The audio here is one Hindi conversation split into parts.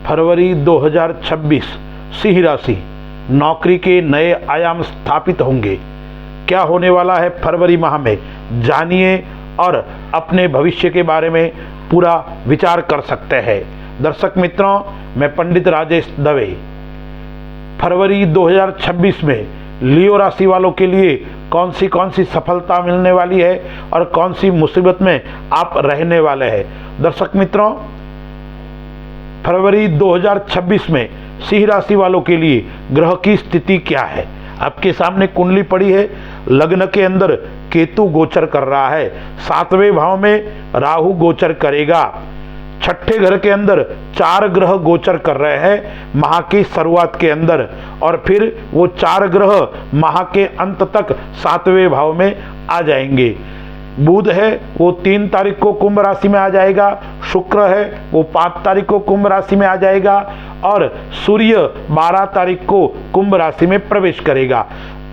फरवरी 2026 सिंह राशि, नौकरी के नए आयाम स्थापित होंगे। क्या होने वाला है फरवरी माह में, जानिए और अपने भविष्य के बारे में पूरा विचार कर सकते हैं। दर्शक मित्रों, मैं पंडित राजेश दवे। फरवरी 2026 में लियो राशि वालों के लिए कौन सी सफलता मिलने वाली है और कौन सी मुसीबत में आप रहने वाले हैं। दर्शक मित्रों, फरवरी 2026 में सिंह राशि वालों के लिए ग्रह की स्थिति क्या है। आपके सामने कुंडली पड़ी है। लग्न के अंदर केतु गोचर कर रहा है, 7वें भाव में राहु गोचर करेगा, छठे घर के अंदर 4 ग्रह गोचर कर रहे हैं माह की शुरुआत के अंदर, और फिर वो 4 ग्रह माह के अंत तक 7वें भाव में आ जाएंगे। बुध है वो 3 तारीख को कुंभ राशि में आ जाएगा, शुक्र है वो 5 तारीख को कुंभ राशि में आ जाएगा, और सूर्य 12 तारीख को कुंभ राशि में प्रवेश करेगा।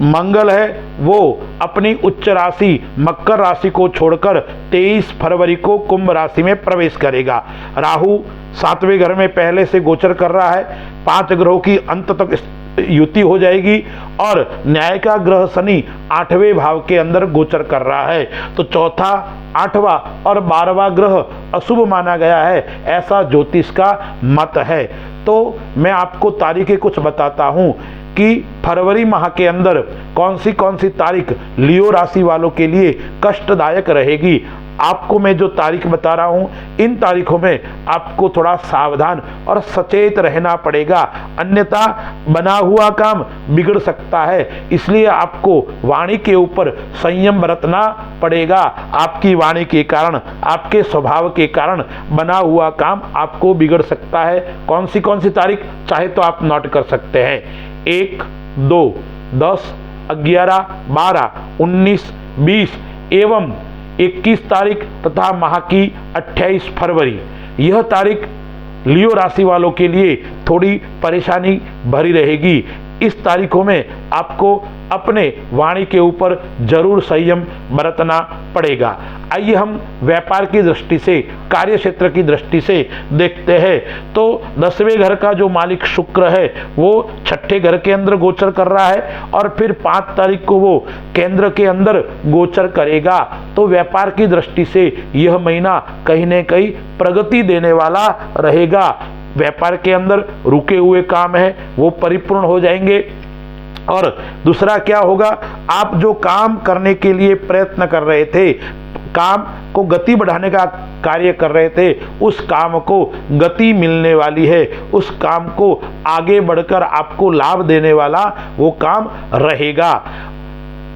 मंगल है वो अपनी उच्च राशि मकर राशि को छोड़कर 23 फरवरी को कुंभ राशि में प्रवेश करेगा। राहु 7वें घर में पहले से गोचर कर रहा है, 5 ग्रहों की अंत तक युति हो जाएगी, और न्याय का ग्रह शनि 8वें भाव के अंदर गोचर कर रहा है। तो चौथा, 8वां और 12वां ग्रह अशुभ माना गया है, ऐसा ज्योतिष का मत है। तो मैं आपको तारीखें कुछ बताता हूं कि फरवरी माह के अंदर कौन सी तारीख लियो राशि वालों के लिए कष्टदायक रहेगी। आपको मैं जो तारीख बता रहा हूं, इन तारीखों में आपको थोड़ा सावधान और सचेत रहना पड़ेगा, अन्यथा बना हुआ काम बिगड़ सकता है। इसलिए आपको वाणी के ऊपर संयम बरतना पड़ेगा। आपकी वाणी के कारण, आपके स्वभाव के कारण बना हुआ काम आपको बिगड़ सकता है। कौन सी तारीख चाहे तो आप नोट कर सकते हैं। 1, 2, 10, 11, 12, 19, 20 एवं 21 तारीख तथा माह की 28 फरवरी। यह तारीख लियो राशि वालों के लिए थोड़ी परेशानी भरी रहेगी। इस तारीखों में आपको अपने वाणी के ऊपर जरूर संयम बरतना पड़ेगा। आइए हम व्यापार की दृष्टि से, कार्य क्षेत्र की दृष्टि से देखते हैं। तो 10वें घर का जो मालिक शुक्र है वो 6ठे घर के अंदर गोचर कर रहा है, और फिर 5 तारीख को वो केंद्र के अंदर गोचर करेगा। तो व्यापार की दृष्टि से यह महीना कहीं न कहीं प्रगति देने वाला रहेगा। व्यापार के अंदर रुके हुए काम है वो परिपूर्ण हो जाएंगे। और दूसरा क्या होगा, आप जो काम करने के लिए प्रयत्न कर रहे थे, काम को गति बढ़ाने का कार्य कर रहे थे, उस काम को गति मिलने वाली है। उस काम को आगे बढ़कर आपको लाभ देने वाला वो काम रहेगा।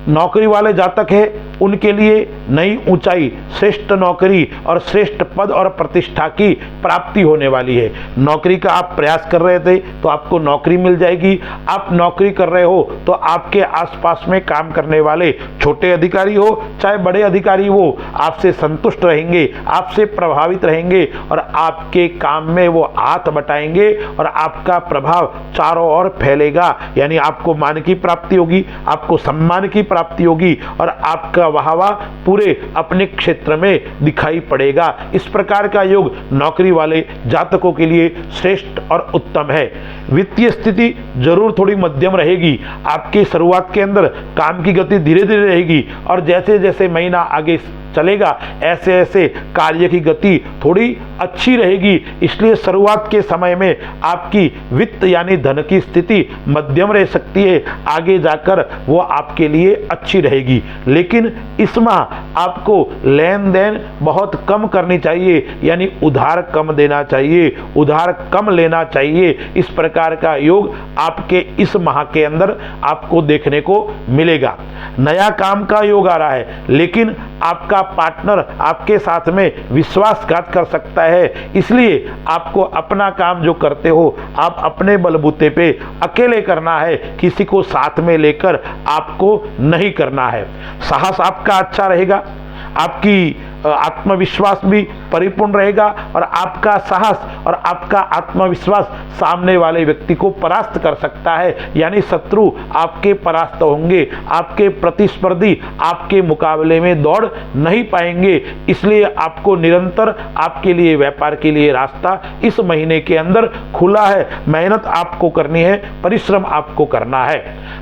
नौकरी वाले जातक हैं उनके लिए नई ऊंचाई, श्रेष्ठ नौकरी और श्रेष्ठ पद और प्रतिष्ठा की प्राप्ति होने वाली है। नौकरी का आप प्रयास कर रहे थे तो आपको नौकरी मिल जाएगी। आप नौकरी कर रहे हो तो आपके आसपास में काम करने वाले छोटे अधिकारी हो चाहे बड़े अधिकारी हो, आपसे संतुष्ट रहेंगे, आपसे प्रभावित रहेंगे, और आपके काम में वो हाथ बटाएंगे और आपका प्रभाव चारों ओर फैलेगा। यानी आपको मान की प्राप्ति होगी, आपको सम्मान की प्राप्ति होगी, और आपका वाहवा पूरे अपने क्षेत्र में दिखाई पड़ेगा। इस प्रकार का योग नौकरी वाले जातकों के लिए श्रेष्ठ और उत्तम है। वित्तीय स्थिति जरूर थोड़ी मध्यम रहेगी। आपकी शुरुआत के अंदर काम की गति धीरे धीरे रहेगी, और जैसे जैसे महीना आगे चलेगा ऐसे ऐसे कार्य की गति थोड़ी अच्छी रहेगी। इसलिए शुरुआत के समय में आपकी वित्त यानी धन की स्थिति मध्यम रह सकती है, आगे जाकर वो आपके लिए अच्छी रहेगी। लेकिन इस माह आपको लेन देन बहुत कम करनी चाहिए, यानी उधार कम देना चाहिए, उधार कम लेना चाहिए। इस प्रकार का योग आपके इस माह के अंदर आपको देखने को मिलेगा। नया काम का योग आ रहा है, लेकिन आपका पार्टनर आपके साथ में विश्वासघात कर सकता है। इसलिए आपको अपना काम जो करते हो आप अपने बलबूते पे अकेले करना है, किसी को साथ में लेकर आपको नहीं करना है। साहस आपका अच्छा रहेगा, आपकी आत्मविश्वास भी परिपूर्ण रहेगा और आपका साहस और आपका आत्मविश्वास सामने वाले व्यक्ति को परास्त कर सकता है, यानी शत्रु आपके परास्त होंगे, आपके प्रतिस्पर्धी आपके मुकाबले में दौड़ नहीं पाएंगे। इसलिए आपको निरंतर आपके लिए व्यापार के लिए रास्ता इस महीने के अंदर खुला है। मेहनत आपको करनी है, परिश्रम आपको करना है,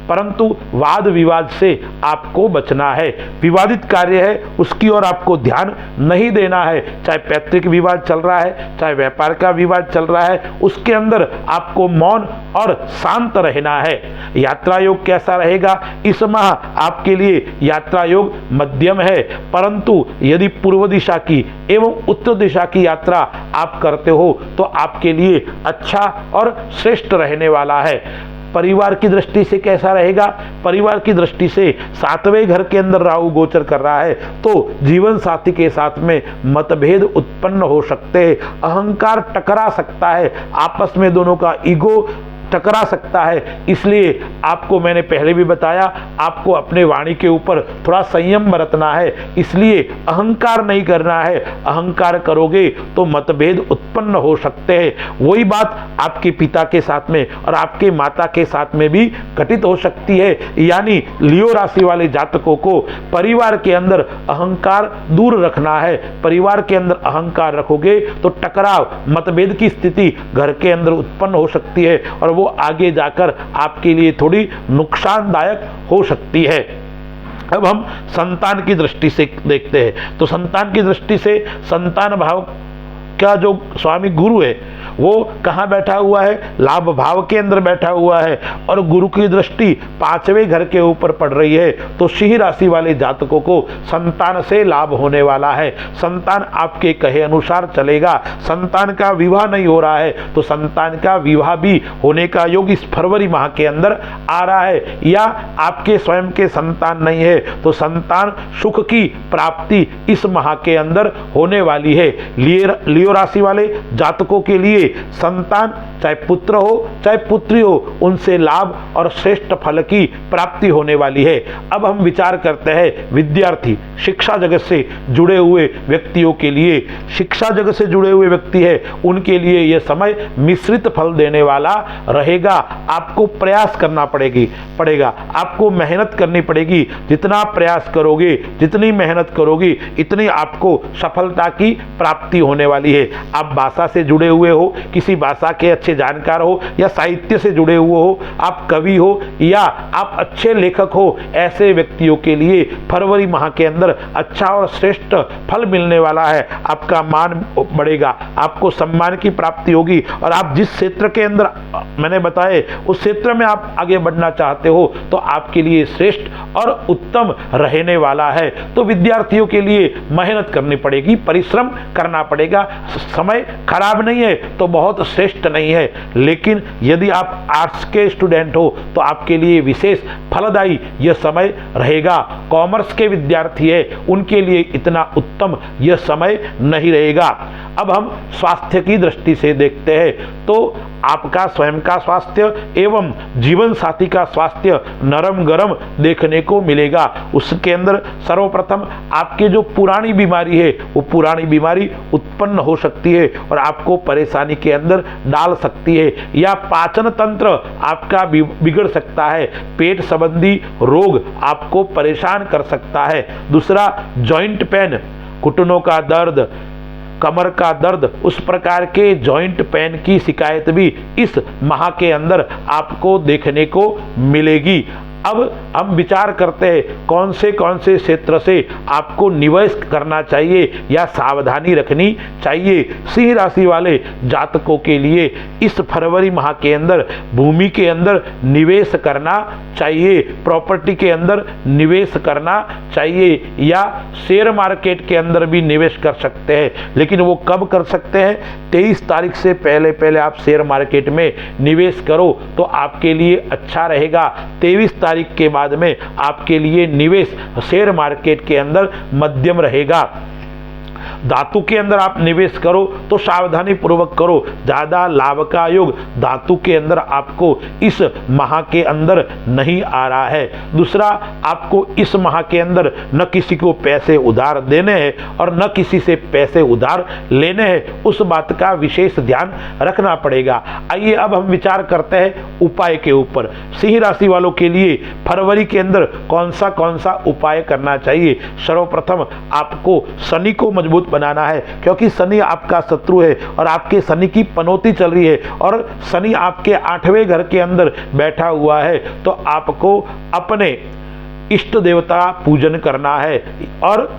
परंतु वाद विवाद से आपको बचना है। विवादित कार्य है उसकी ओर आपको ध्यान नहीं देना है, चाहे पैतृक विवाद चल रहा है, चाहे व्यापार का विवाद चल रहा है, उसके अंदर आपको मौन और शांत रहना है। यात्रा योग कैसा रहेगा? इस माह आपके लिए यात्रा योग मध्यम है, परंतु यदि पूर्व दिशा की एवं उत्तर दिशा की यात्रा आप करते हो तो आपके लिए अच्छा और श्रेष्ठ रहने वाला है। परिवार की दृष्टि से कैसा रहेगा? परिवार की दृष्टि से 7वें घर के अंदर राहु गोचर कर रहा है, तो जीवन साथी के साथ में मतभेद उत्पन्न हो सकते हैं, अहंकार टकरा सकता है, आपस में दोनों का ईगो टकरा सकता है। इसलिए आपको मैंने पहले भी बताया, आपको अपने वाणी के ऊपर थोड़ा संयम बरतना है, इसलिए अहंकार नहीं करना है। अहंकार करोगे तो मतभेद उत्पन्न हो सकते हैं। वही बात आपके पिता के साथ में और आपके माता के साथ में भी घटित हो सकती है। यानी लियो राशि वाले जातकों को परिवार के अंदर अहंकार दूर रखना है। परिवार के अंदर अहंकार रखोगे तो टकराव, मतभेद की स्थिति घर के अंदर उत्पन्न हो सकती है और वो आगे जाकर आपके लिए थोड़ी नुकसानदायक हो सकती है। अब हम संतान की दृष्टि से देखते हैं, तो संतान की दृष्टि से संतान भाव का जो स्वामी गुरु है वो कहाँ बैठा हुआ है? लाभ भाव के अंदर बैठा हुआ है और गुरु की दृष्टि 5वें घर के ऊपर पड़ रही है। तो सिंह राशि वाले जातकों को संतान से लाभ होने वाला है। संतान आपके कहे अनुसार चलेगा। संतान का विवाह नहीं हो रहा है तो संतान का विवाह भी होने का योग इस फरवरी माह के अंदर आ रहा है। या आपके स्वयं के संतान नहीं है तो संतान सुख की प्राप्ति इस माह के अंदर होने वाली है। लियो राशि वाले जातकों के लिए संतान चाहे पुत्र हो चाहे पुत्री हो, उनसे लाभ और श्रेष्ठ फल की प्राप्ति होने वाली है। अब हम विचार करते हैं विद्यार्थी, शिक्षा जगत से जुड़े हुए व्यक्तियों के लिए। शिक्षा जगत से जुड़े हुए व्यक्ति है उनके लिए यह समय मिश्रित फल देने वाला रहेगा। आपको प्रयास करना पड़ेगा, आपको मेहनत करनी पड़ेगी। जितना प्रयास करोगे, जितनी मेहनत करोगे, इतनी आपको सफलता की प्राप्ति होने वाली है। आप भाषा से जुड़े हुए हो, किसी भाषा के अच्छे जानकार हो या साहित्य से जुड़े हुए हो, आप कवि हो या आप अच्छे लेखक हो, ऐसे व्यक्तियों के लिए फरवरी माह के अंदर अच्छा और श्रेष्ठ फल मिलने वाला है। आपका मान बढ़ेगा, आपको सम्मान की प्राप्ति होगी और आप जिस क्षेत्र के अंदर मैंने बताए उस क्षेत्र में आप आगे बढ़ना चाहते हो तो आपके लिए श्रेष्ठ और उत्तम रहने वाला है। तो विद्यार्थियों के लिए मेहनत करनी पड़ेगी, परिश्रम करना पड़ेगा। समय खराब नहीं है तो बहुत श्रेष्ठ नहीं है, लेकिन यदि आप आर्ट्स के स्टूडेंट हो तो आपके लिए विशेष फलदायी यह समय रहेगा। कॉमर्स के विद्यार्थी है उनके लिए इतना उत्तम यह समय नहीं रहेगा। अब हम स्वास्थ्य की दृष्टि से देखते हैं तो आपका स्वयं का स्वास्थ्य एवं जीवन साथी का स्वास्थ्य नरम गरम देखने को मिलेगा। उसके अंदर सर्वप्रथम आपकी जो पुरानी बीमारी है वो पुरानी बीमारी उत्पन्न हो सकती है और आपको परेशानी के अंदर डाल सकती है, या पाचन तंत्र आपका बिगड़ सकता है, पेट संबंधी रोग आपको परेशान कर सकता है। दूसरा, जॉइंट पेन, घुटनों का दर्द, कमर का दर्द, उस प्रकार के जॉइंट पेन की शिकायत भी इस माह के अंदर आपको देखने को मिलेगी। अब हम विचार करते हैं कौन से क्षेत्र से आपको निवेश करना चाहिए या सावधानी रखनी चाहिए। सिंह राशि वाले जातकों के लिए इस फरवरी माह के अंदर भूमि के अंदर निवेश करना चाहिए, प्रॉपर्टी के अंदर निवेश करना चाहिए, या शेयर मार्केट के अंदर भी निवेश कर सकते हैं। लेकिन वो कब कर सकते हैं? 23 तारीख से पहले आप शेयर मार्केट में निवेश करो तो आपके लिए अच्छा रहेगा। 23 तारीख के बाद में आपके लिए निवेश शेयर मार्केट के अंदर मध्यम रहेगा। धातु के अंदर आप निवेश करो तो सावधानी पूर्वक करो, ज़्यादा लाभ का योग धातु के अंदर आपको इस माह के अंदर नहीं आ रहा है। दूसरा, आपको इस माह के अंदर न किसी को पैसे उधार देने हैं और न किसी से पैसे उधार लेने हैं, उस बात का विशेष ध्यान रखना पड़ेगा। आइए अब हम विचार करते हैं उपाय के ऊपर। सिंह राशि वालों के लिए फरवरी के अंदर कौन सा उपाय करना चाहिए। सर्वप्रथम आपको शनि को मजबूत बनाना है, क्योंकि शनि आपका शत्रु है और आपके शनि की पनौती चल रही है और शनि आपके 8वें घर के अंदर बैठा हुआ है। तो आपको अपने इष्ट देवता पूजन करना है और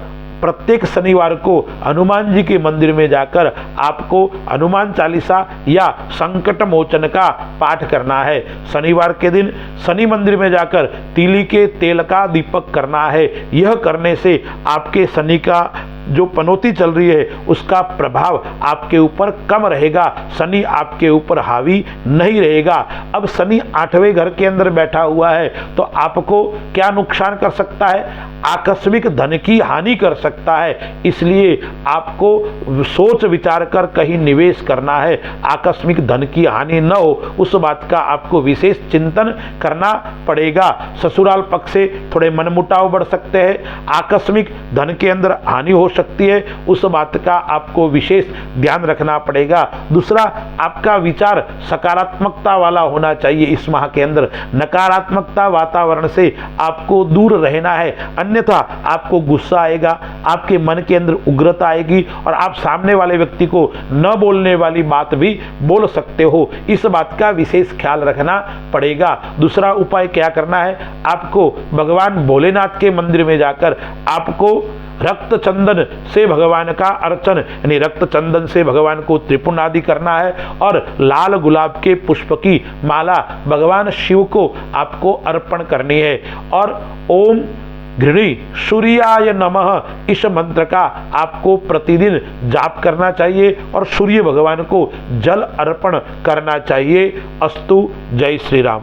प्रत्येक शनिवार को हनुमान जी के मंदिर में जाकर आपको हनुमान चालीसा या संकट मोचन का पाठ करना है। शनिवार के दिन शनि मंदिर में जाकर तीली के तेल का दीपक करना है। यह करने से आपके शनि का जो पनौती चल रही है उसका प्रभाव आपके ऊपर कम रहेगा, शनि आपके ऊपर हावी नहीं रहेगा। अब शनि 8वें घर के अंदर बैठा हुआ है तो आपको क्या नुकसान कर सकता है, आकस्मिक धन की हानि कर सकता है। इसलिए आपको सोच विचार कर कहीं निवेश करना है, आकस्मिक धन की हानि न हो उस बात का आपको विशेष चिंतन करना पड़ेगा। ससुराल पक्ष से थोड़े मनमुटाव बढ़ सकते हैं, आकस्मिक धन के अंदर हानि हो सकती है, उस बात का आपको विशेष ध्यान रखना पड़ेगा। दूसरा, आपका विचार सकारात्मकता वाला होना चाहिए। इस माह के अंदर नकारात्मकता वातावरण से आपको दूर रहना है, अन्यथा आपको गुस्सा आएगा, आपके मन के अंदर उग्रता आएगी और आप सामने वाले व्यक्ति को न बोलने वाली बात भी बोल सकते हो। इस बात का विशेष ख्याल रखना पड़ेगा। दूसरा उपाय क्या करना है, आपको भगवान भोलेनाथ के मंदिर में जाकर आपको रक्त चंदन से भगवान का अर्चन, यानी रक्त चंदन से भगवान को त्रिपुण आदि करना है और लाल गुलाब के पुष्प की माला भगवान शिव को आपको अर्पण करनी है और ओम घृणी सूर्याय नमः इस मंत्र का आपको प्रतिदिन जाप करना चाहिए और सूर्य भगवान को जल अर्पण करना चाहिए। अस्तु। जय श्री राम।